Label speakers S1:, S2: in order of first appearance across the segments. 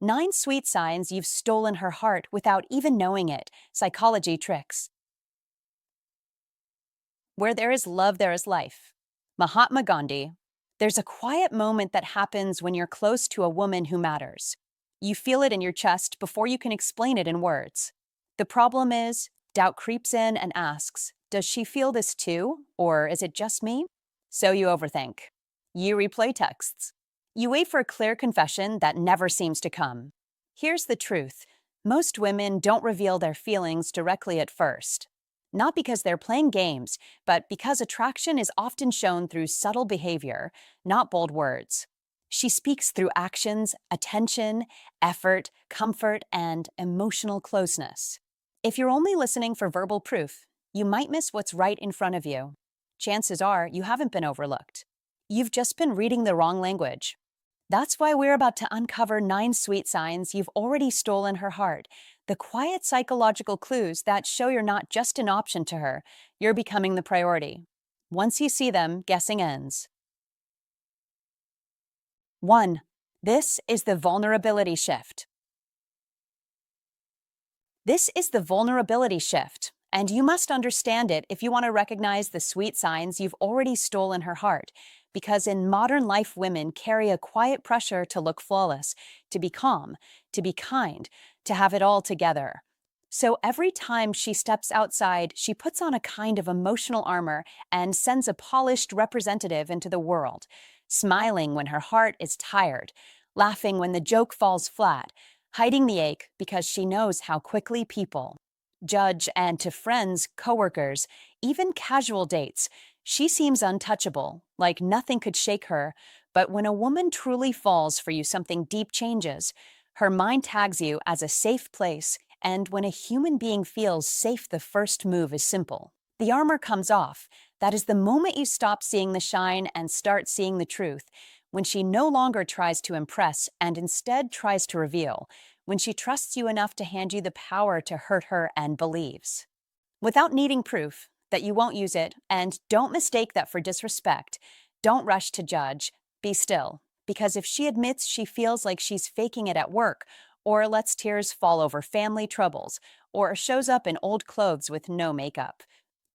S1: 9 sweet signs you've stolen her heart without even knowing it. Psychology tricks. Where there is love, there is life. Mahatma Gandhi. There's a quiet moment that happens when you're close to a woman who matters. You feel it in your chest before you can explain it in words. The problem is, doubt creeps in and asks, does she feel this too? Or is it just me? So you overthink. You replay texts. You wait for a clear confession that never seems to come. Here's the truth. Most women don't reveal their feelings directly at first. Not because they're playing games, but because attraction is often shown through subtle behavior, not bold words. She speaks through actions, attention, effort, comfort, and emotional closeness. If you're only listening for verbal proof, you might miss what's right in front of you. Chances are you haven't been overlooked. You've just been reading the wrong language. That's why we're about to uncover 9 sweet signs you've already stolen her heart, the quiet psychological clues that show you're not just an option to her, you're becoming the priority. Once you see them, guessing ends. 1. This is the vulnerability shift. This is the vulnerability shift, and you must understand it if you want to recognize the sweet signs you've already stolen her heart, because in modern life, women carry a quiet pressure to look flawless, to be calm, to be kind, to have it all together. So every time she steps outside, she puts on a kind of emotional armor and sends a polished representative into the world, smiling when her heart is tired, laughing when the joke falls flat, hiding the ache because she knows how quickly people judge, and to friends, coworkers, even casual dates, she seems untouchable, like nothing could shake her. But when a woman truly falls for you, something deep changes. Her mind tags you as a safe place, and when a human being feels safe, the first move is simple. The armor comes off. That is the moment you stop seeing the shine and start seeing the truth, when she no longer tries to impress and instead tries to reveal, when she trusts you enough to hand you the power to hurt her and believes. Without needing proof that you won't use it, and don't mistake that for disrespect. Don't rush to judge. Be still, because if she admits she feels like she's faking it at work, or lets tears fall over family troubles, or shows up in old clothes with no makeup,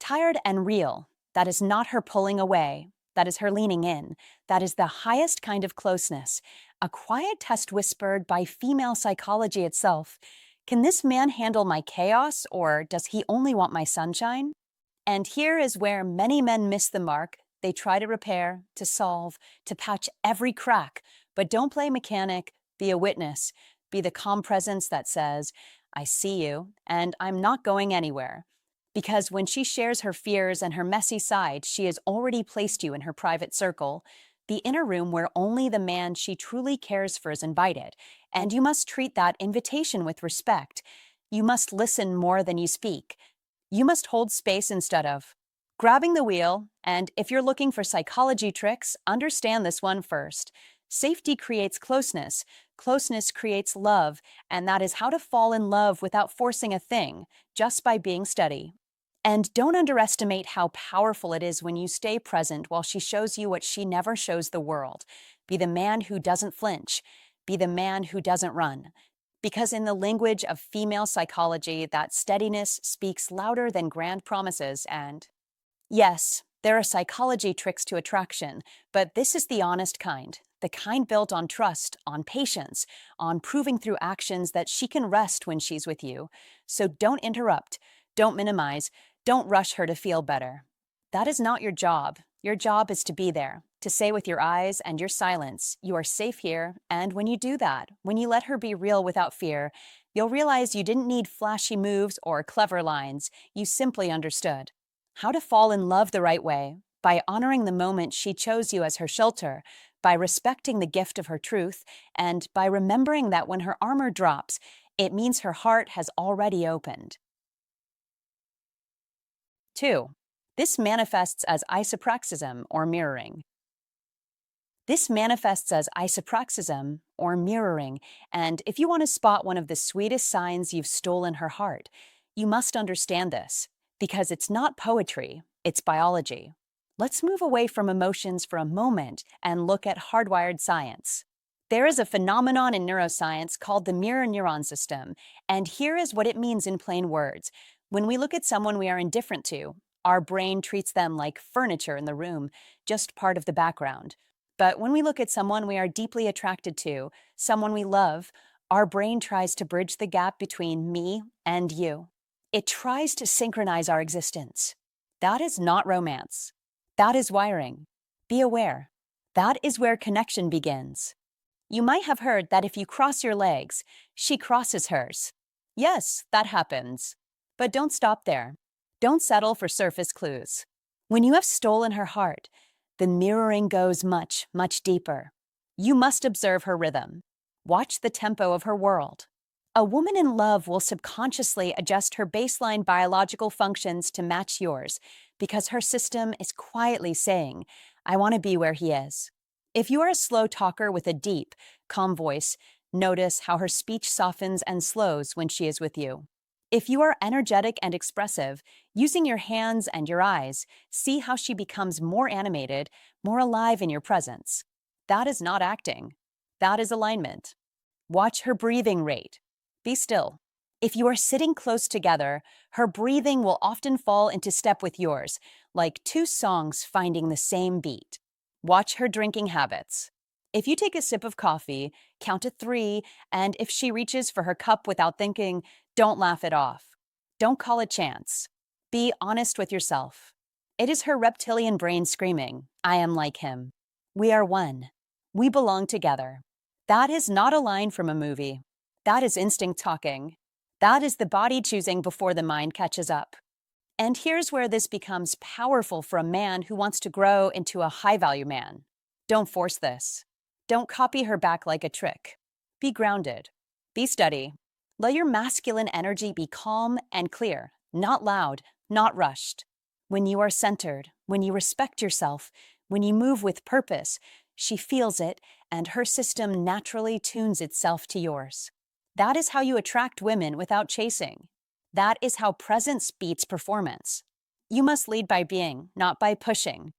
S1: tired and real, that is not her pulling away. That is her leaning in. That is the highest kind of closeness. A quiet test whispered by female psychology itself. Can this man handle my chaos, or does he only want my sunshine? And here is where many men miss the mark. They try to repair, to solve, to patch every crack, but don't play mechanic, be a witness, be the calm presence that says, I see you, and I'm not going anywhere. Because when she shares her fears and her messy side, she has already placed you in her private circle, the inner room where only the man she truly cares for is invited, and you must treat that invitation with respect. You must listen more than you speak. You must hold space instead of grabbing the wheel, and if you're looking for psychology tricks, understand this one first. Safety creates closeness. Closeness creates love, and that is how to fall in love without forcing a thing, just by being steady. And don't underestimate how powerful it is when you stay present while she shows you what she never shows the world. Be the man who doesn't flinch. Be the man who doesn't run. Because in the language of female psychology, that steadiness speaks louder than grand promises. And yes, there are psychology tricks to attraction, but this is the honest kind. The kind built on trust, on patience, on proving through actions that she can rest when she's with you. So don't interrupt, don't minimize, don't rush her to feel better. That is not your job. Your job is to be there, to say with your eyes and your silence, you are safe here, and when you do that, when you let her be real without fear, you'll realize you didn't need flashy moves or clever lines, you simply understood how to fall in love the right way, by honoring the moment she chose you as her shelter, by respecting the gift of her truth, and by remembering that when her armor drops, it means her heart has already opened. 2. This manifests as isopraxism or mirroring. This manifests as isopraxism or mirroring, and if you want to spot one of the sweetest signs you've stolen her heart, you must understand this, because it's not poetry, it's biology. Let's move away from emotions for a moment and look at hardwired science. There is a phenomenon in neuroscience called the mirror neuron system, and here is what it means in plain words. When we look at someone we are indifferent to, our brain treats them like furniture in the room, just part of the background. But when we look at someone we are deeply attracted to, someone we love, our brain tries to bridge the gap between me and you. It tries to synchronize our existence. That is not romance. That is wiring. Be aware. That is where connection begins. You might have heard that if you cross your legs, she crosses hers. Yes, that happens. But don't stop there. Don't settle for surface clues. When you have stolen her heart, the mirroring goes much, much deeper. You must observe her rhythm. Watch the tempo of her world. A woman in love will subconsciously adjust her baseline biological functions to match yours because her system is quietly saying, I want to be where he is. If you are a slow talker with a deep, calm voice, notice how her speech softens and slows when she is with you. If you are energetic and expressive, using your hands and your eyes, see how she becomes more animated, more alive in your presence. That is not acting. That is alignment. Watch her breathing rate. Be still. If you are sitting close together, her breathing will often fall into step with yours, like two songs finding the same beat. Watch her drinking habits. If you take a sip of coffee, count to 3, and if she reaches for her cup without thinking, don't laugh it off. Don't call it chance. Be honest with yourself. It is her reptilian brain screaming, I am like him. We are one. We belong together. That is not a line from a movie. That is instinct talking. That is the body choosing before the mind catches up. And here's where this becomes powerful for a man who wants to grow into a high-value man. Don't force this. Don't copy her back like a trick. Be grounded. Be steady. Let your masculine energy be calm and clear, not loud, not rushed. When you are centered, when you respect yourself, when you move with purpose, she feels it, and her system naturally tunes itself to yours. That is how you attract women without chasing. That is how presence beats performance. You must lead by being, not by pushing.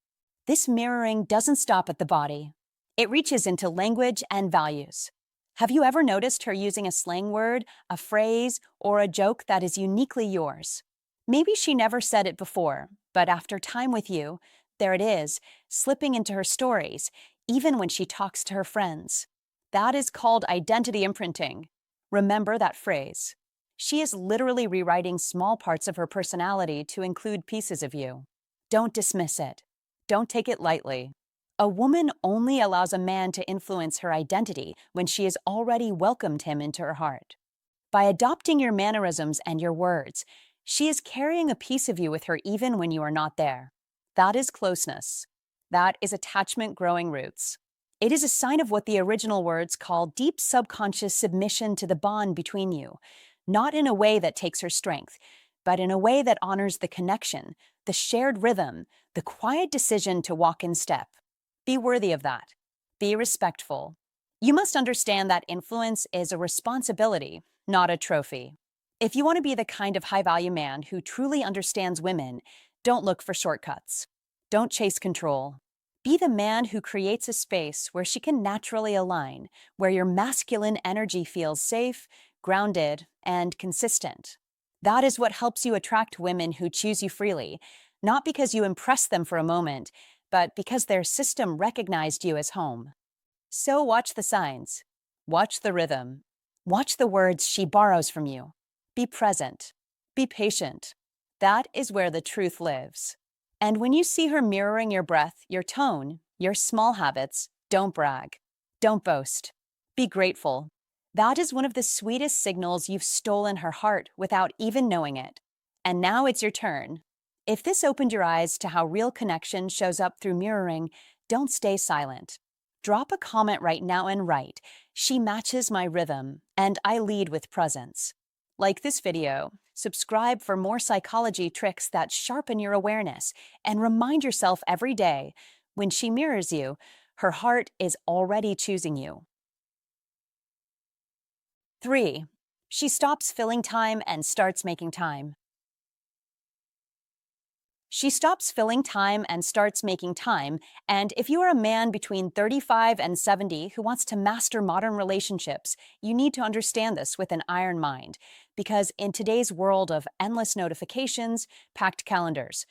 S1: This mirroring doesn't stop at the body. It reaches into language and values. Have you ever noticed her using a slang word, a phrase, or a joke that is uniquely yours? Maybe she never said it before, but after time with you, there it is, slipping into her stories, even when she talks to her friends. That is called identity imprinting. Remember that phrase. She is literally rewriting small parts of her personality to include pieces of you. Don't dismiss it. Don't take it lightly. A woman only allows a man to influence her identity when she has already welcomed him into her heart. By adopting your mannerisms and your words, she is carrying a piece of you with her even when you are not there. That is closeness. That is attachment growing roots. It is a sign of what the original words call deep subconscious submission to the bond between you, not in a way that takes her strength, but in a way that honors the connection, the shared rhythm, the quiet decision to walk in step. Be worthy of that. Be respectful. You must understand that influence is a responsibility, not a trophy. If you want to be the kind of high-value man who truly understands women, don't look for shortcuts. Don't chase control. Be the man who creates a space where she can naturally align, where your masculine energy feels safe, grounded, and consistent. That is what helps you attract women who choose you freely, not because you impress them for a moment, but because their system recognized you as home. So watch the signs. Watch the rhythm. Watch the words she borrows from you. Be present. Be patient. That is where the truth lives. And when you see her mirroring your breath, your tone, your small habits, don't brag. Don't boast. Be grateful. That is one of the sweetest signals you've stolen her heart without even knowing it. And now it's your turn. If this opened your eyes to how real connection shows up through mirroring, don't stay silent. Drop a comment right now and write, she matches my rhythm, and I lead with presence. Like this video, subscribe for more psychology tricks that sharpen your awareness, and remind yourself every day, when she mirrors you, her heart is already choosing you. 3. She stops filling time and starts making time. She stops filling time and starts making time. And if you are a man between 35 and 70 who wants to master modern relationships, you need to understand this with an iron mind. Because in today's world of endless notifications, packed calendars,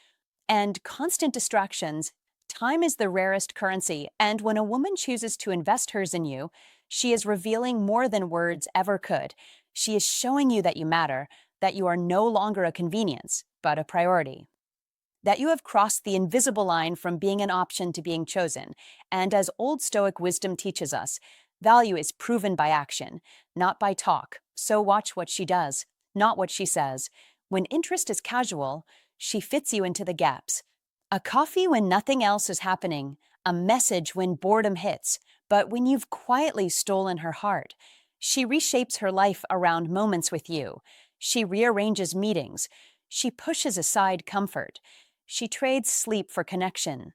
S1: and constant distractions, time is the rarest currency. And when a woman chooses to invest hers in you, she is revealing more than words ever could. She is showing you that you matter, that you are no longer a convenience, but a priority, that you have crossed the invisible line from being an option to being chosen. And as old Stoic wisdom teaches us, value is proven by action, not by talk. So watch what she does, not what she says. When interest is casual, she fits you into the gaps. A coffee when nothing else is happening, a message when boredom hits, but when you've quietly stolen her heart. She reshapes her life around moments with you. She rearranges meetings. She pushes aside comfort. She trades sleep for connection.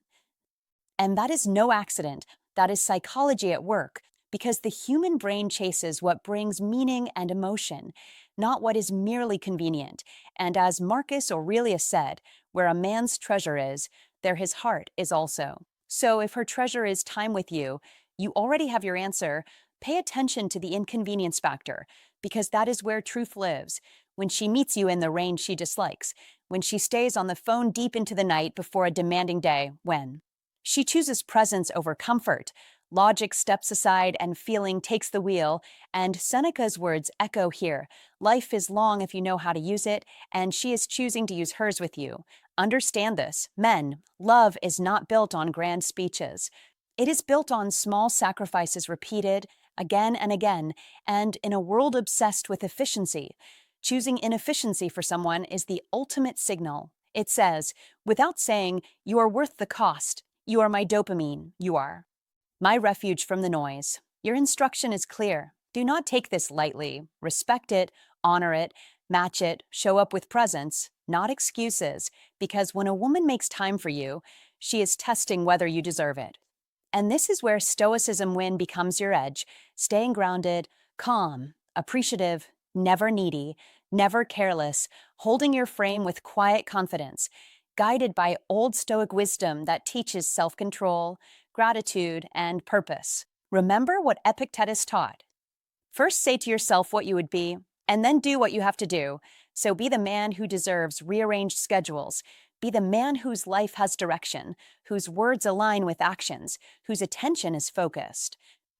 S1: And that is no accident. That is psychology at work, because the human brain chases what brings meaning and emotion, not what is merely convenient. And as Marcus Aurelius said, where a man's treasure is, there his heart is also. So if her treasure is time with you, you already have your answer. Pay attention to the inconvenience factor, because that is where truth lives. When she meets you in the rain she dislikes, when she stays on the phone deep into the night before a demanding day, when she chooses presence over comfort, logic steps aside and feeling takes the wheel, and Seneca's words echo here. Life is long if you know how to use it, and she is choosing to use hers with you. Understand this, men, love is not built on grand speeches. It is built on small sacrifices repeated again and again, and in a world obsessed with efficiency. Choosing inefficiency for someone is the ultimate signal. It says, without saying, you are worth the cost. You are my dopamine. You are my refuge from the noise. Your instruction is clear. Do not take this lightly. Respect it, honor it, match it, show up with presence, not excuses, because when a woman makes time for you, she is testing whether you deserve it. And this is where Stoicism win becomes your edge, staying grounded, calm, appreciative, never needy, never careless, holding your frame with quiet confidence, guided by old Stoic wisdom that teaches self-control, gratitude, and purpose. Remember what Epictetus taught. First say to yourself what you would be, and then do what you have to do. So be the man who deserves rearranged schedules. Be the man whose life has direction, whose words align with actions, whose attention is focused.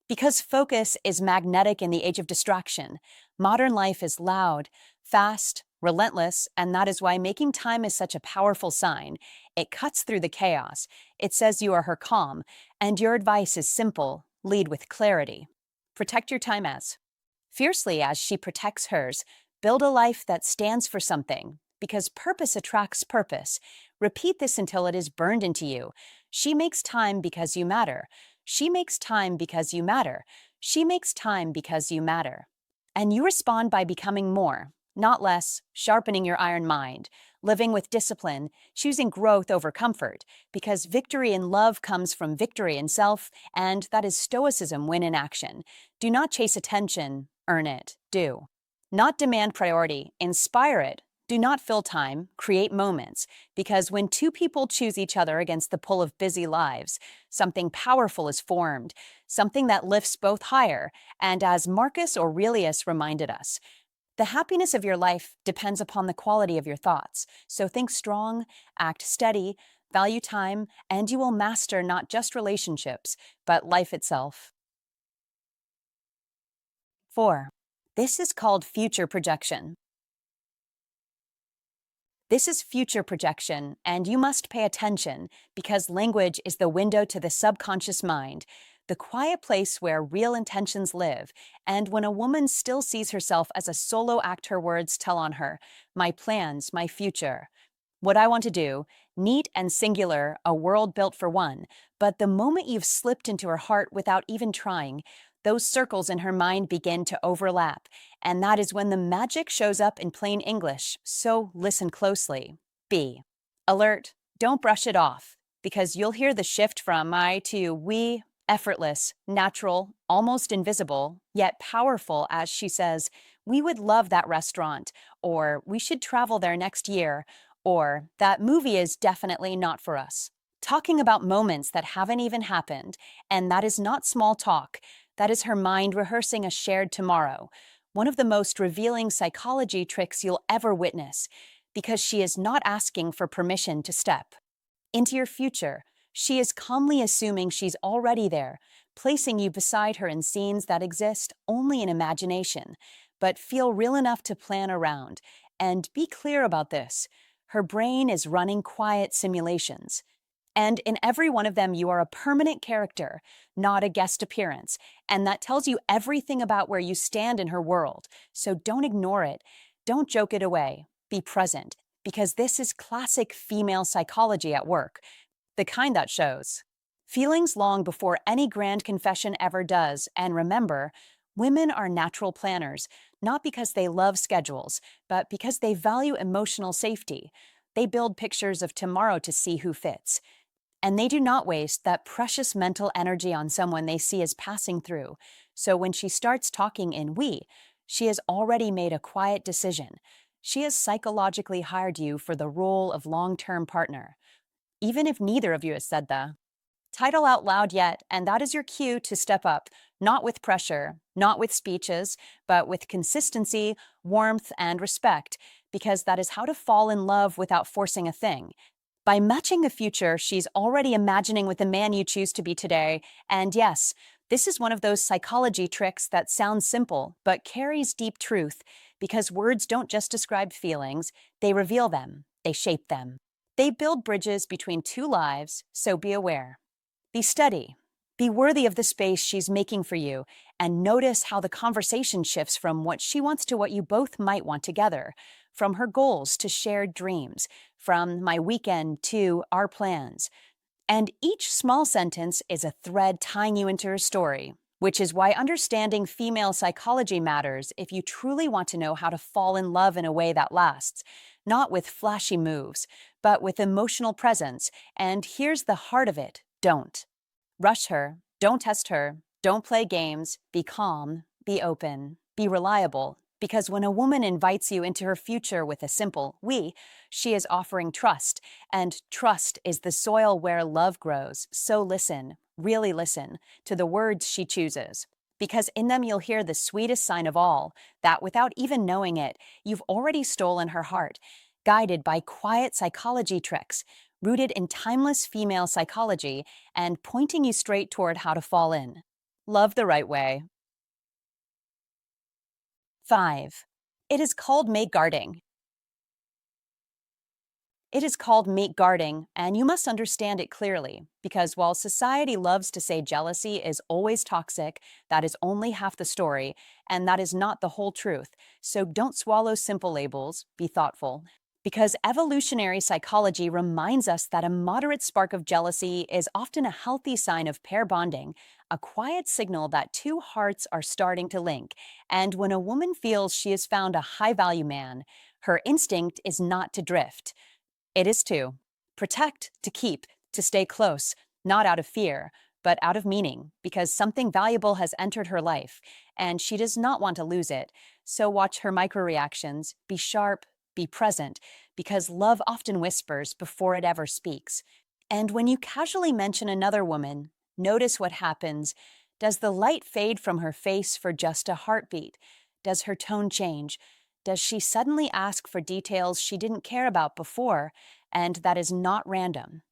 S1: Because focus is magnetic in the age of distraction. Modern life is loud, fast, relentless, and that is why making time is such a powerful sign. It cuts through the chaos. It says you are her calm, and your advice is simple: lead with clarity. Protect your time fiercely as she protects hers. Build a life that stands for something, because purpose attracts purpose. Repeat this until it is burned into you. She makes time because you matter. She makes time because you matter. She makes time because you matter. And you respond by becoming more, not less, sharpening your iron mind, living with discipline, choosing growth over comfort, because victory in love comes from victory in self, and that is Stoicism win in action. Do not chase attention, earn it. Do not demand priority, inspire it. Do not fill time, create moments, because when two people choose each other against the pull of busy lives, something powerful is formed, something that lifts both higher. And as Marcus Aurelius reminded us, the happiness of your life depends upon the quality of your thoughts. So think strong, act steady, value time, and you will master not just relationships, but life itself. 4. This is called future projection. This is future projection, and you must pay attention because language is the window to the subconscious mind, the quiet place where real intentions live. And when a woman still sees herself as a solo act, her words tell on her, my plans, my future. What I want to do, neat and singular, a world built for one. But the moment you've slipped into her heart without even trying, those circles in her mind begin to overlap, and that is when the magic shows up in plain English. So listen closely. Be alert. Don't brush it off, because you'll hear the shift from I to we, effortless, natural, almost invisible, yet powerful, as she says, we would love that restaurant, or we should travel there next year, Or, that movie is definitely not for us. Talking about moments that haven't even happened, and that is not small talk. That is her mind rehearsing a shared tomorrow. One of the most revealing psychology tricks you'll ever witness, because she is not asking for permission to step into your future. She is calmly assuming she's already there, placing you beside her in scenes that exist only in imagination, but feel real enough to plan around. And be clear about this: her brain is running quiet simulations. And in every one of them, you are a permanent character, not a guest appearance. And that tells you everything about where you stand in her world. So don't ignore it. Don't joke it away. Be present, because this is classic female psychology at work, the kind that shows feelings long before any grand confession ever does. And remember, women are natural planners, not because they love schedules, but because they value emotional safety. They build pictures of tomorrow to see who fits. And they do not waste that precious mental energy on someone they see as passing through. So when she starts talking in we, she has already made a quiet decision. She has psychologically hired you for the role of long-term partner, even if neither of you has said the title out loud yet, and that is your cue to step up, not with pressure, not with speeches, but with consistency, warmth, and respect, because that is how to fall in love without forcing a thing. By matching the future she's already imagining with the man you choose to be today. And yes, this is one of those psychology tricks that sounds simple, but carries deep truth, because words don't just describe feelings, they reveal them, they shape them. They build bridges between two lives, so be aware. Be steady. Be worthy of the space she's making for you, and notice how the conversation shifts from what she wants to what you both might want together, from her goals to shared dreams, from my weekend to our plans. And each small sentence is a thread tying you into her story, which is why understanding female psychology matters if you truly want to know how to fall in love in a way that lasts, not with flashy moves, but with emotional presence. And here's the heart of it: don't rush her, don't test her, don't play games, be calm, be open, be reliable. Because when a woman invites you into her future with a simple we, she is offering trust, and trust is the soil where love grows. So listen, really listen, to the words she chooses. Because in them you'll hear the sweetest sign of all, that without even knowing it, you've already stolen her heart, guided by quiet psychology tricks, rooted in timeless female psychology, and pointing you straight toward how to fall in love the right way. 5. It is called mate guarding. It is called mate guarding, and you must understand it clearly, because while society loves to say jealousy is always toxic, that is only half the story, and that is not the whole truth. So don't swallow simple labels, be thoughtful. Because evolutionary psychology reminds us that a moderate spark of jealousy is often a healthy sign of pair bonding, a quiet signal that two hearts are starting to link. And when a woman feels she has found a high value man, her instinct is not to drift. It is to protect, to keep, to stay close, not out of fear, but out of meaning, because something valuable has entered her life, and she does not want to lose it. So watch her microreactions, be sharp, be present, because love often whispers before it ever speaks. And when you casually mention another woman, notice what happens. Does the light fade from her face for just a heartbeat? Does her tone change? Does she suddenly ask for details she didn't care about before? And that is not random.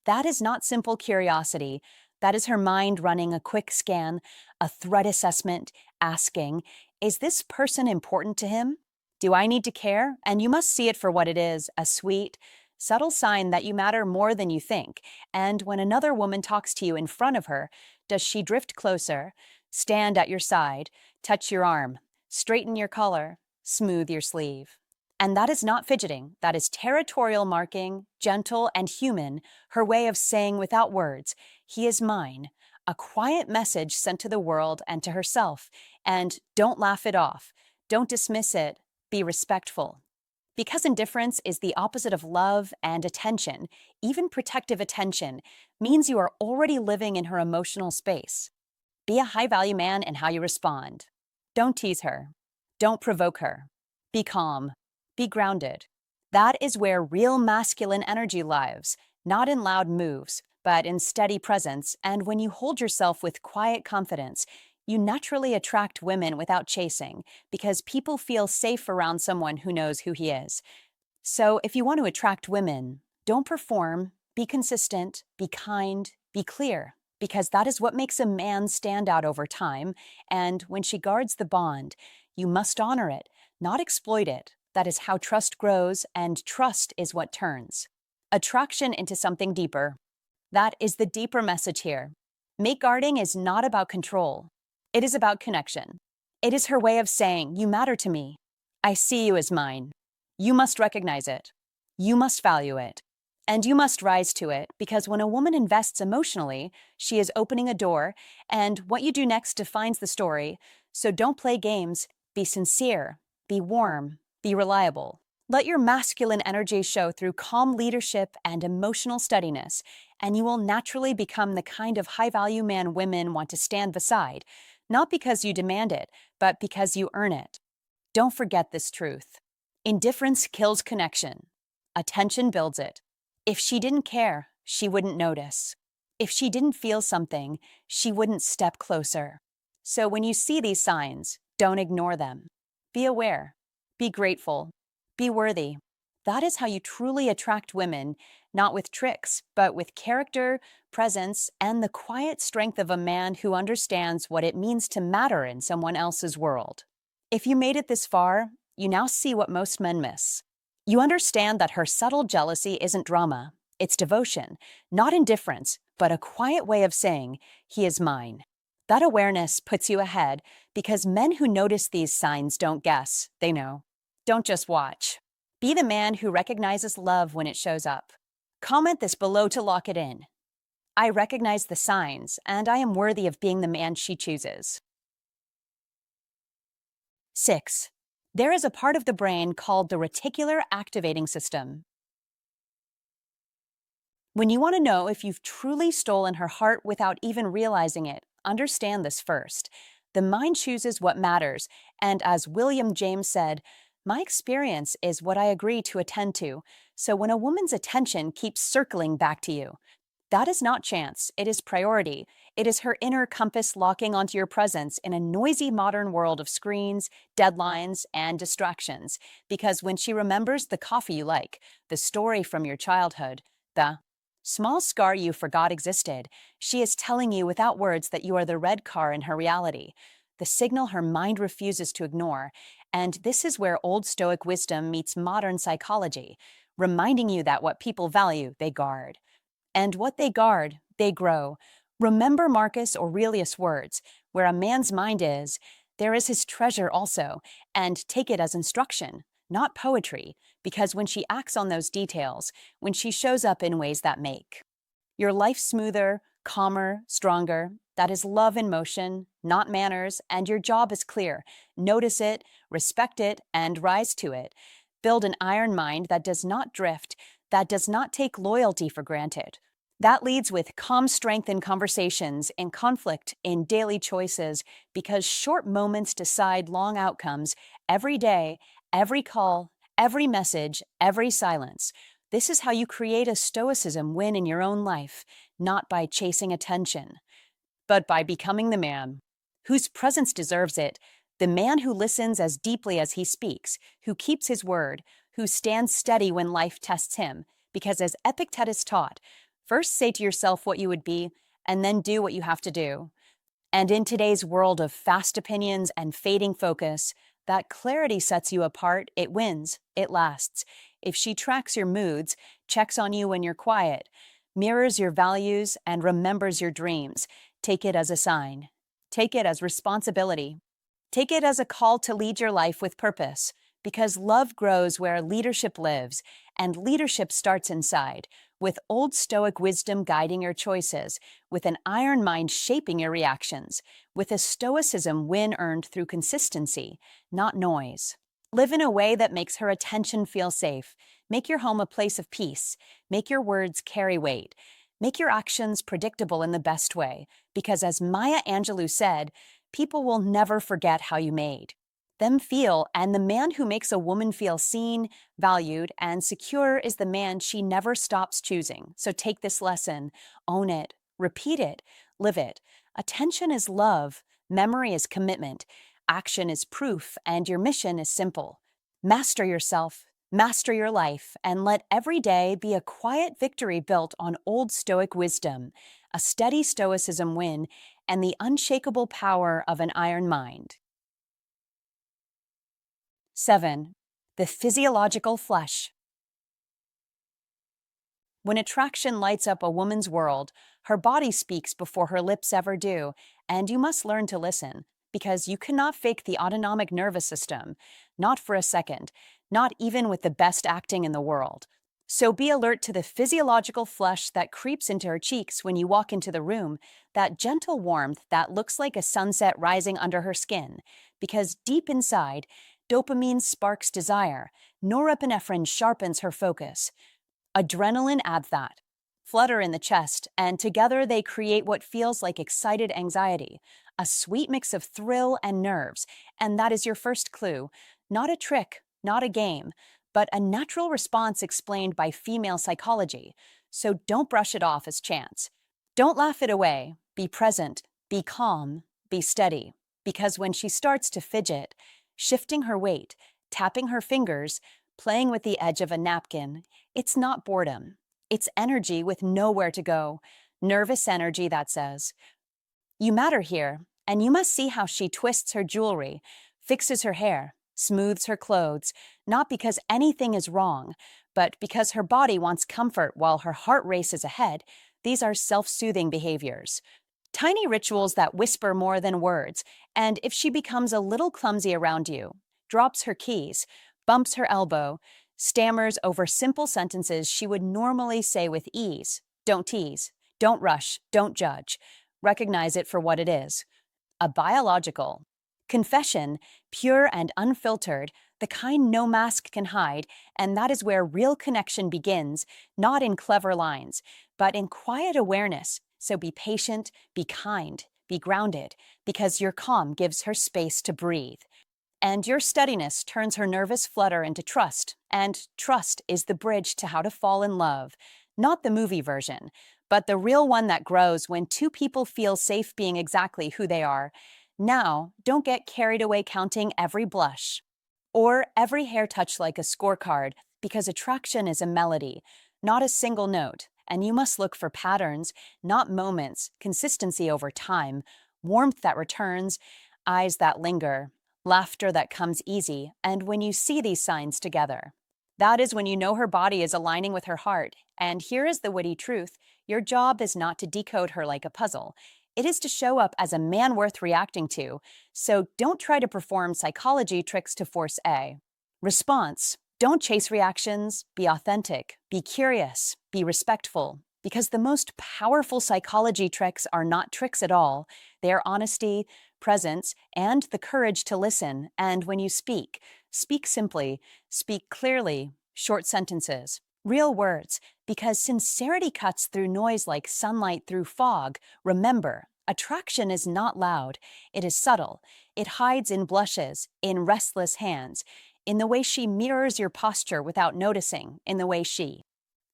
S1: That is not simple curiosity. That is her mind running a quick scan, a threat assessment, asking, is this person important to him? Do I need to care? And you must see it for what it is: a sweet, subtle sign that you matter more than you think. And when another woman talks to you in front of her, does she drift closer, stand at your side, touch your arm, straighten your collar, smooth your sleeve? And that is not fidgeting, that is territorial marking, gentle and human, her way of saying without words, he is mine, a quiet message sent to the world and to herself. And don't laugh it off, don't dismiss it, be respectful. Because indifference is the opposite of love and attention, even protective attention means you are already living in her emotional space. Be a high-value man in how you respond. Don't tease her. Don't provoke her. Be calm. Be grounded. That is where real masculine energy lives, not in loud moves, but in steady presence. And when you hold yourself with quiet confidence, you naturally attract women without chasing, because people feel safe around someone who knows who he is. So if you want to attract women, don't perform, be consistent, be kind, be clear, because that is what makes a man stand out over time. And when she guards the bond, you must honor it, not exploit it. That is how trust grows, and trust is what turns attraction into something deeper. That is the deeper message here. Mate guarding is not about control. It is about connection. It is her way of saying, "You matter to me. I see you as mine." You must recognize it. You must value it. And you must rise to it, because when a woman invests emotionally, she is opening a door, and what you do next defines the story. So don't play games. Be sincere. Be warm. Be reliable. Let your masculine energy show through calm leadership and emotional steadiness, and you will naturally become the kind of high-value man women want to stand beside, not because you demand it, but because you earn it. Don't forget this truth. Indifference kills connection. Attention builds it. If she didn't care, she wouldn't notice. If she didn't feel something, she wouldn't step closer. So when you see these signs, don't ignore them. Be aware. Be grateful. Be worthy. That is how you truly attract women, not with tricks, but with character, presence, and the quiet strength of a man who understands what it means to matter in someone else's world. If you made it this far, you now see what most men miss. You understand that her subtle jealousy isn't drama, it's devotion, not indifference, but a quiet way of saying, "He is mine." That awareness puts you ahead, because men who notice these signs don't guess, they know. Don't just watch. Be the man who recognizes love when it shows up. Comment this below to lock it in. I recognize the signs, and I am worthy of being the man she chooses. 6. There is a part of the brain called the reticular activating system. When you want to know if you've truly stolen her heart without even realizing it, understand this first. The mind chooses what matters, and as William James said, "My experience is what I agree to attend to." So when a woman's attention keeps circling back to you, that is not chance, it is priority. It is her inner compass locking onto your presence in a noisy modern world of screens, deadlines, and distractions. Because when she remembers the coffee you like, the story from your childhood, the small scar you forgot existed, she is telling you without words that you are the red car in her reality, the signal her mind refuses to ignore. And this is where old Stoic wisdom meets modern psychology, reminding you that what people value, they guard. And what they guard, they grow. Remember Marcus Aurelius' words, "Where a man's mind is, there is his treasure also," and take it as instruction, not poetry, because when she acts on those details, when she shows up in ways that make your life smoother, calmer, stronger, that is love in motion, not manners, and your job is clear. Notice it, respect it, and rise to it. Build an iron mind that does not drift, that does not take loyalty for granted. That leads with calm strength in conversations, in conflict, in daily choices, because short moments decide long outcomes every day, every call, every message, every silence. This is how you create a Stoicism win in your own life, not by chasing attention, but by becoming the man whose presence deserves it, the man who listens as deeply as he speaks, who keeps his word, who stands steady when life tests him. Because as Epictetus taught, first say to yourself what you would be, and then do what you have to do. And in today's world of fast opinions and fading focus, that clarity sets you apart, it wins, it lasts. If she tracks your moods, checks on you when you're quiet, mirrors your values, and remembers your dreams, take it as a sign. Take it as responsibility. Take it as a call to lead your life with purpose, because love grows where leadership lives, and leadership starts inside, with old Stoic wisdom guiding your choices, with an iron mind shaping your reactions, with a Stoicism win earned through consistency, not noise. Live in a way that makes her attention feel safe. Make your home a place of peace. Make your words carry weight. Make your actions predictable in the best way, because as Maya Angelou said, people will never forget how you made. them feel, and the man who makes a woman feel seen, valued, and secure is the man she never stops choosing. So take this lesson, own it, repeat it, live it. Attention is love, memory is commitment, action is proof, and your mission is simple. Master yourself, master your life, and let every day be a quiet victory built on old Stoic wisdom, a steady Stoicism win, and the unshakable power of an iron mind. 7. The physiological flesh. When attraction lights up a woman's world, her body speaks before her lips ever do, and you must learn to listen, because you cannot fake the autonomic nervous system, not for a second, not even with the best acting in the world. So be alert to the physiological flush that creeps into her cheeks when you walk into the room, that gentle warmth that looks like a sunset rising under her skin, because deep inside, dopamine sparks desire, norepinephrine sharpens her focus. Adrenaline adds that. Flutter in the chest, and together they create what feels like excited anxiety, a sweet mix of thrill and nerves, and that is your first clue. Not a trick, not a game, but a natural response explained by female psychology. So don't brush it off as chance. Don't laugh it away. Be present, be calm, be steady. Because when she starts to fidget, shifting her weight, tapping her fingers, playing with the edge of a napkin, it's not boredom. It's energy with nowhere to go. Nervous energy that says, you matter here, and you must see how she twists her jewelry, fixes her hair, smooths her clothes, not because anything is wrong, but because her body wants comfort while her heart races ahead. These are self-soothing behaviors. Tiny rituals that whisper more than words, and if she becomes a little clumsy around you, drops her keys, bumps her elbow, stammers over simple sentences she would normally say with ease, don't tease, don't rush, don't judge. Recognize it for what it is. A biological confession, pure and unfiltered, the kind no mask can hide, and that is where real connection begins, not in clever lines, but in quiet awareness. So be patient, be kind, be grounded, because your calm gives her space to breathe. And your steadiness turns her nervous flutter into trust, and trust is the bridge to how to fall in love. Not the movie version, but the real one that grows when two people feel safe being exactly who they are. Now, don't get carried away counting every blush or every hair touch like a scorecard, because attraction is a melody, not a single note, and you must look for patterns, not moments, consistency over time, warmth that returns, eyes that linger, laughter that comes easy, and when you see these signs together, that is when you know her body is aligning with her heart. And here is the witty truth. Your job is not to decode her like a puzzle. It is to show up as a man worth reacting to. So don't try to perform psychology tricks to force a response. Don't chase reactions. Be authentic. Be curious. Be respectful. Because the most powerful psychology tricks are not tricks at all. They are honesty, presence, and the courage to listen. And when you speak, speak simply, speak clearly, short sentences, real words, because sincerity cuts through noise like sunlight through fog. Remember, attraction is not loud. It is subtle. It hides in blushes, in restless hands, in the way she mirrors your posture without noticing, in the way she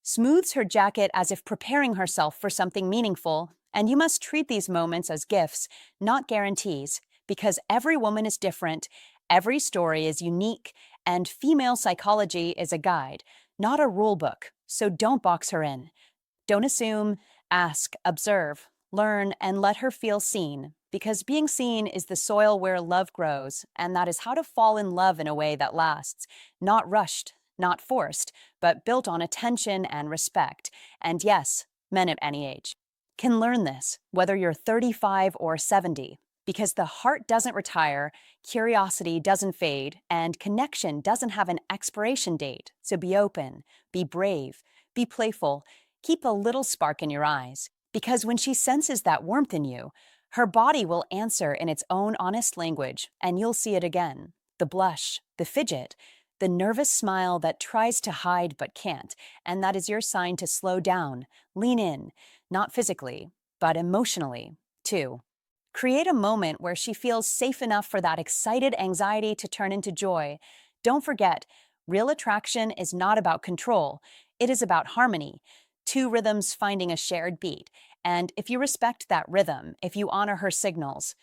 S1: smooths her jacket as if preparing herself for something meaningful. And you must treat these moments as gifts, not guarantees, because every woman is different, every story is unique, and female psychology is a guide, not a rule book. So don't box her in. Don't assume, ask, observe, learn, and let her feel seen, because being seen is the soil where love grows, and that is how to fall in love in a way that lasts, not rushed, not forced, but built on attention and respect. And yes, men at any age can learn this, whether you're 35 or 70, because the heart doesn't retire, curiosity doesn't fade, and connection doesn't have an expiration date. So be open, be brave, be playful, keep a little spark in your eyes, because when she senses that warmth in you, her body will answer in its own honest language, and you'll see it again. The blush, the fidget, the nervous smile that tries to hide but can't, and that is your sign to slow down, lean in, not physically, but emotionally, too. Create a moment where she feels safe enough for that excited anxiety to turn into joy. Don't forget, real attraction is not about control, it is about harmony. Two rhythms finding a shared beat. And if you respect that rhythm, if you honor her signals,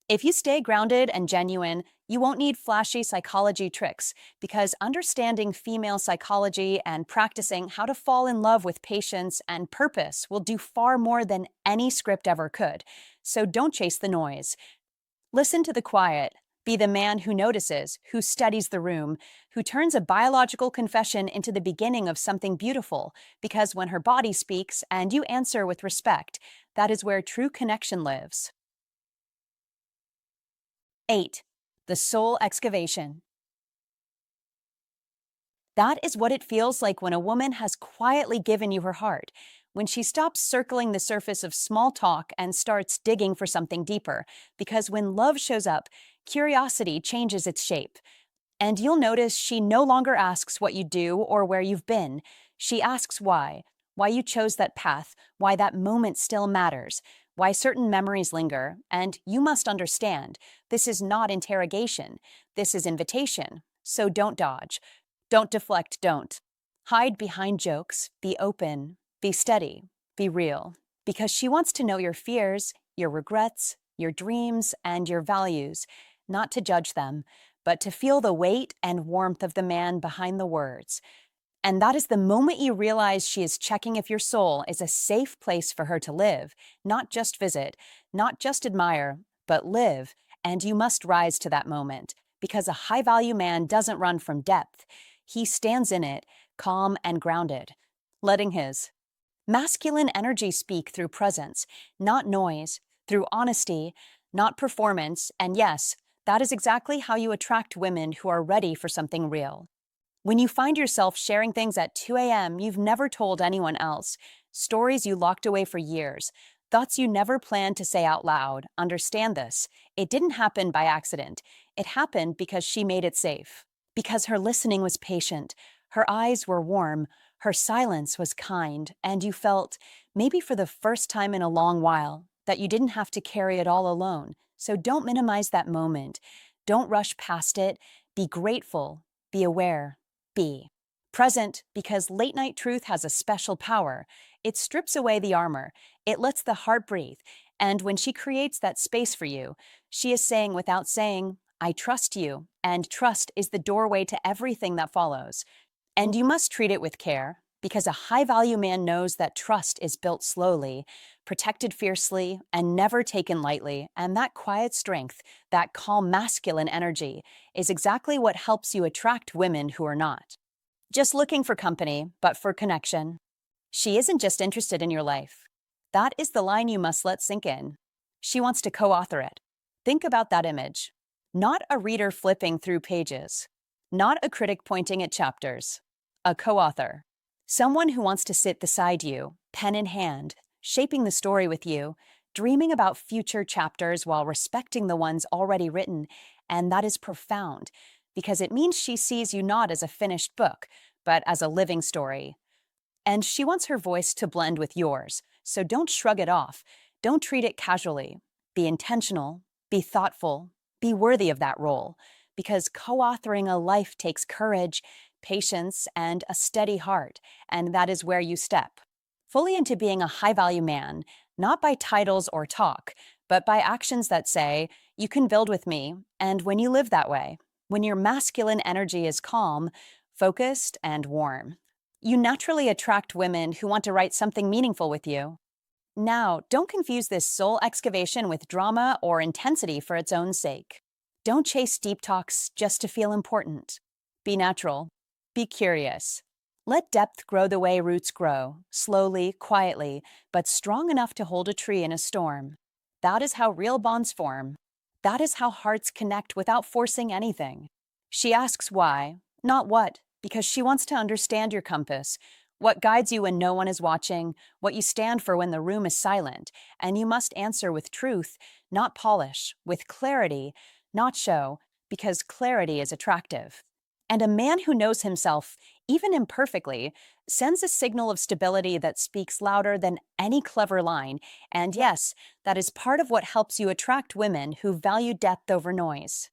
S1: if you stay grounded and genuine, you won't need flashy psychology tricks because understanding female psychology and practicing how to fall in love with patience and purpose will do far more than any script ever could. So don't chase the noise. Listen to the quiet. Be the man who notices, who studies the room, who turns a biological confession into the beginning of something beautiful. Because when her body speaks and you answer with respect, that is where true connection lives. 8. The soul excavation. That is what it feels like when a woman has quietly given you her heart, when she stops circling the surface of small talk and starts digging for something deeper. Because when love shows up, curiosity changes its shape. And you'll notice she no longer asks what you do or where you've been. She asks why you chose that path, why that moment still matters, why certain memories linger. And you must understand, this is not interrogation, this is invitation. So don't dodge. Don't deflect, don't. Hide behind jokes, be open, be steady, be real. Because she wants to know your fears, your regrets, your dreams, and your values, not to judge them, but to feel the weight and warmth of the man behind the words. And that is the moment you realize she is checking if your soul is a safe place for her to live, not just visit, not just admire, but live. And you must rise to that moment, because a high-value man doesn't run from depth. He stands in it, calm and grounded, letting his masculine energy speak through presence, not noise, through honesty, not performance. And yes, that is exactly how you attract women who are ready for something real. When you find yourself sharing things at 2 a.m. you've never told anyone else, stories you locked away for years, thoughts you never planned to say out loud, understand this. It didn't happen by accident. It happened because she made it safe. Because her listening was patient, her eyes were warm, her silence was kind, and you felt, maybe for the first time in a long while, that you didn't have to carry it all alone. So don't minimize that moment. Don't rush past it. Be grateful. Be aware. Be present, because late night truth has a special power. It strips away the armor. It lets the heart breathe. And when she creates that space for you, she is saying without saying, I trust you. And trust is the doorway to everything that follows. And you must treat it with care, because a high-value man knows that trust is built slowly, protected fiercely, and never taken lightly. And that quiet strength, that calm masculine energy, is exactly what helps you attract women who are not just looking for company, but for connection. She isn't just interested in your life. That is the line you must let sink in. She wants to co-author it. Think about that image. Not a reader flipping through pages. Not a critic pointing at chapters. A co-author. Someone who wants to sit beside you, pen in hand, shaping the story with you, dreaming about future chapters while respecting the ones already written. And that is profound, because it means she sees you not as a finished book, but as a living story. And she wants her voice to blend with yours, so don't shrug it off. Don't treat it casually. Be intentional, be thoughtful, be worthy of that role, because co-authoring a life takes courage, patience, and a steady heart, and that is where you step fully into being a high-value man, not by titles or talk, but by actions that say, you can build with me. And when you live that way, when your masculine energy is calm, focused, and warm, you naturally attract women who want to write something meaningful with you. Now, don't confuse this soul excavation with drama or intensity for its own sake. Don't chase deep talks just to feel important. Be natural. Be curious. Let depth grow the way roots grow, slowly, quietly, but strong enough to hold a tree in a storm. That is how real bonds form. That is how hearts connect without forcing anything. She asks why, not what, because she wants to understand your compass, what guides you when no one is watching, what you stand for when the room is silent, and you must answer with truth, not polish, with clarity, not show, because clarity is attractive. And a man who knows himself, even imperfectly, sends a signal of stability that speaks louder than any clever line. And yes, that is part of what helps you attract women who value depth over noise.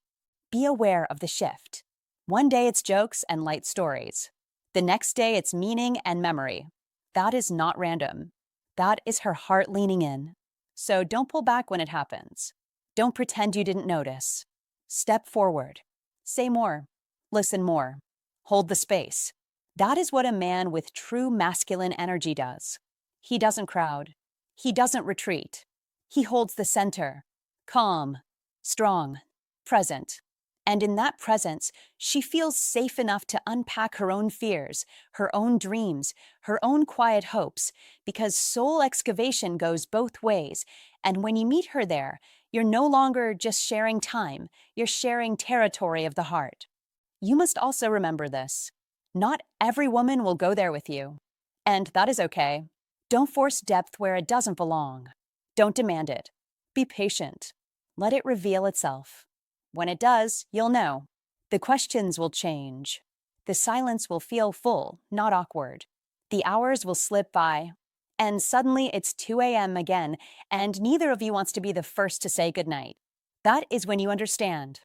S1: Be aware of the shift. One day it's jokes and light stories. The next day it's meaning and memory. That is not random. That is her heart leaning in. So don't pull back when it happens. Don't pretend you didn't notice. Step forward. Say more. Listen more. Hold the space. That is what a man with true masculine energy does. He doesn't crowd. He doesn't retreat. He holds the center. Calm. Strong. Present. And in that presence, she feels safe enough to unpack her own fears, her own dreams, her own quiet hopes, because soul excavation goes both ways. And when you meet her there, you're no longer just sharing time, you're sharing territory of the heart. You must also remember this. Not every woman will go there with you. And that is okay. Don't force depth where it doesn't belong. Don't demand it. Be patient. Let it reveal itself. When it does, you'll know. The questions will change. The silence will feel full, not awkward. The hours will slip by. And suddenly it's 2 a.m. again, and neither of you wants to be the first to say goodnight. That is when you understand.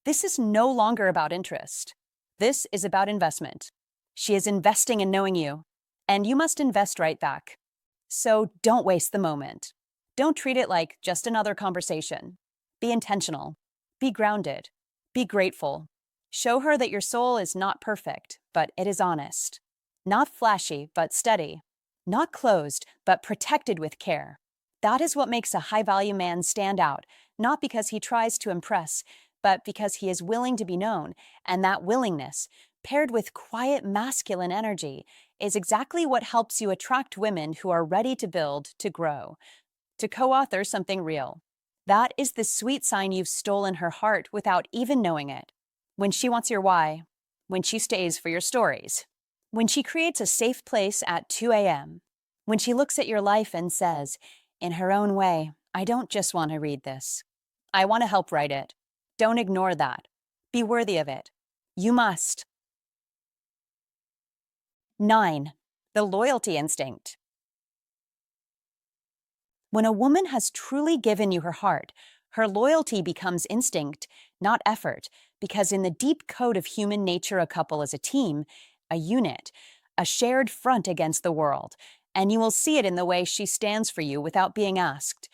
S1: This is no longer about interest. This is about investment. She is investing in knowing you, and you must invest right back. So don't waste the moment. Don't treat it like just another conversation. Be intentional. Be grounded. Be grateful. Show her that your soul is not perfect, but it is honest. Not flashy, but steady. Not closed, but protected with care. That is what makes a high-value man stand out, not because he tries to impress, but because he is willing to be known, and that willingness, paired with quiet masculine energy, is exactly what helps you attract women who are ready to build, to grow, to co-author something real. That is the sweet sign you've stolen her heart without even knowing it. When she wants your why, when she stays for your stories, when she creates a safe place at 2 a.m., when she looks at your life and says, in her own way, I don't just want to read this. I want to help write it. Don't ignore that. Be worthy of it. You must. 9. The loyalty instinct. When a woman has truly given you her heart, her loyalty becomes instinct, not effort, because in the deep code of human nature, a couple is a team, a unit, a shared front against the world, and you will see it in the way she stands for you without being asked,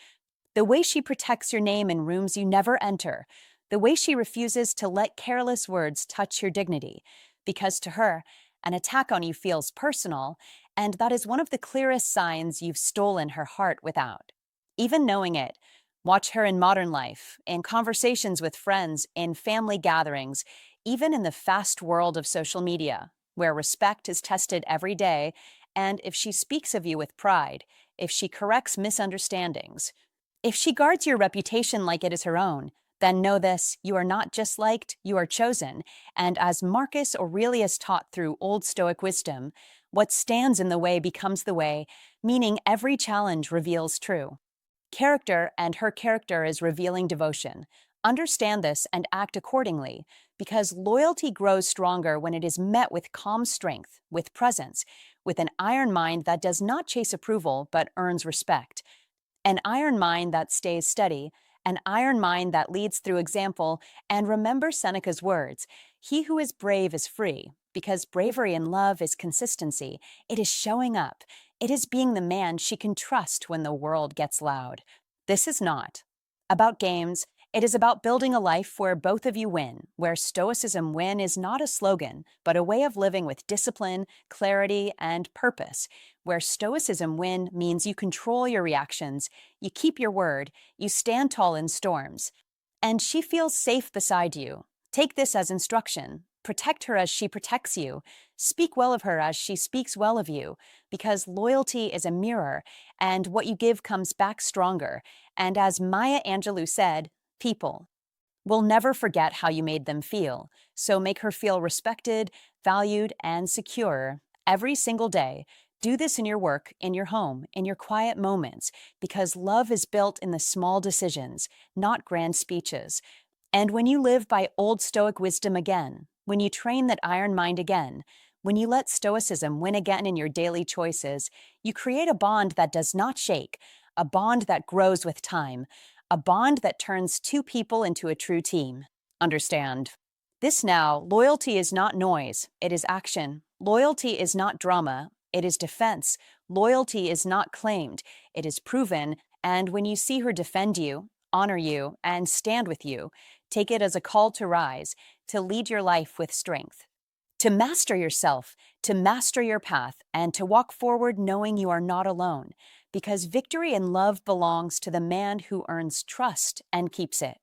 S1: the way she protects your name in rooms you never enter, the way she refuses to let careless words touch your dignity, because to her, an attack on you feels personal, and that is one of the clearest signs you've stolen her heart without. Even knowing it, watch her in modern life, in conversations with friends, in family gatherings, even in the fast world of social media, where respect is tested every day, and if she speaks of you with pride, if she corrects misunderstandings, if she guards your reputation like it is her own, then know this, you are not just liked, you are chosen, and as Marcus Aurelius taught through Old Stoic wisdom, what stands in the way becomes the way, meaning every challenge reveals true character, and her character is revealing devotion. Understand this and act accordingly, because loyalty grows stronger when it is met with calm strength, with presence, with an iron mind that does not chase approval but earns respect, an iron mind that stays steady, an iron mind that leads through example, and remember Seneca's words, he who is brave is free, because bravery in love is consistency, it is showing up, it is being the man she can trust when the world gets loud. This is not about games, it is about building a life where both of you win, where Stoicism win is not a slogan, but a way of living with discipline, clarity, and purpose, where Stoicism win means you control your reactions, you keep your word, you stand tall in storms, and she feels safe beside you. Take this as instruction. Protect her as she protects you. Speak well of her as she speaks well of you, because loyalty is a mirror, and what you give comes back stronger. And as Maya Angelou said, people will never forget how you made them feel, so make her feel respected, valued, and secure every single day. Do this in your work, in your home, in your quiet moments, because love is built in the small decisions, not grand speeches. And when you live by Old Stoic wisdom again, when you train that iron mind again, when you let Stoicism win again in your daily choices, you create a bond that does not shake, a bond that grows with time, a bond that turns two people into a true team. Understand. This now, loyalty is not noise, it is action. Loyalty is not drama, it is defense. Loyalty is not claimed, it is proven. And when you see her defend you, honor you, and stand with you, take it as a call to rise, to lead your life with strength, to master yourself, to master your path, and to walk forward knowing you are not alone, because victory and love belongs to the man who earns trust and keeps it.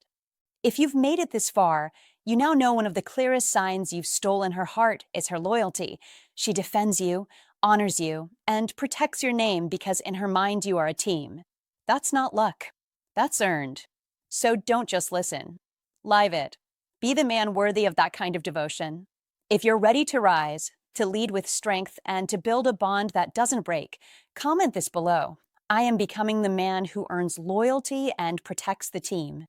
S1: If you've made it this far, you now know one of the clearest signs you've stolen her heart is her loyalty. She defends you, honors you, and protects your name because in her mind you are a team. That's not luck. That's earned. So don't just listen. Live it. Be the man worthy of that kind of devotion. If you're ready to rise, to lead with strength, and to build a bond that doesn't break, comment this below. I am becoming the man who earns loyalty and protects the team.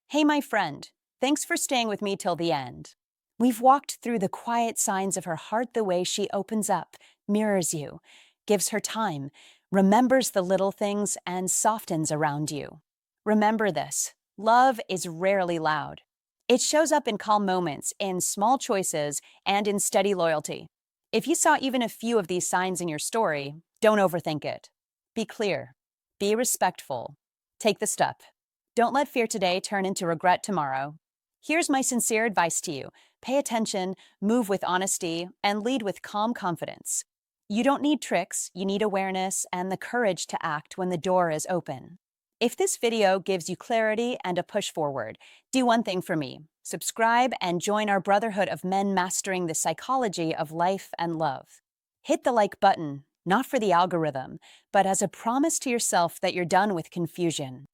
S1: Hey, my friend, thanks for staying with me till the end. We've walked through the quiet signs of her heart, the way she opens up, mirrors you, gives her time, remembers the little things, and softens around you. Remember this: love is rarely loud. It shows up in calm moments, in small choices, and in steady loyalty. If you saw even a few of these signs in your story, don't overthink it. Be clear. Be respectful. Take the step. Don't let fear today turn into regret tomorrow. Here's my sincere advice to you: pay attention, move with honesty, and lead with calm confidence. You don't need tricks, you need awareness and the courage to act when the door is open. If this video gives you clarity and a push forward, do one thing for me: subscribe and join our brotherhood of men mastering the psychology of life and love. Hit the like button, not for the algorithm, but as a promise to yourself that you're done with confusion.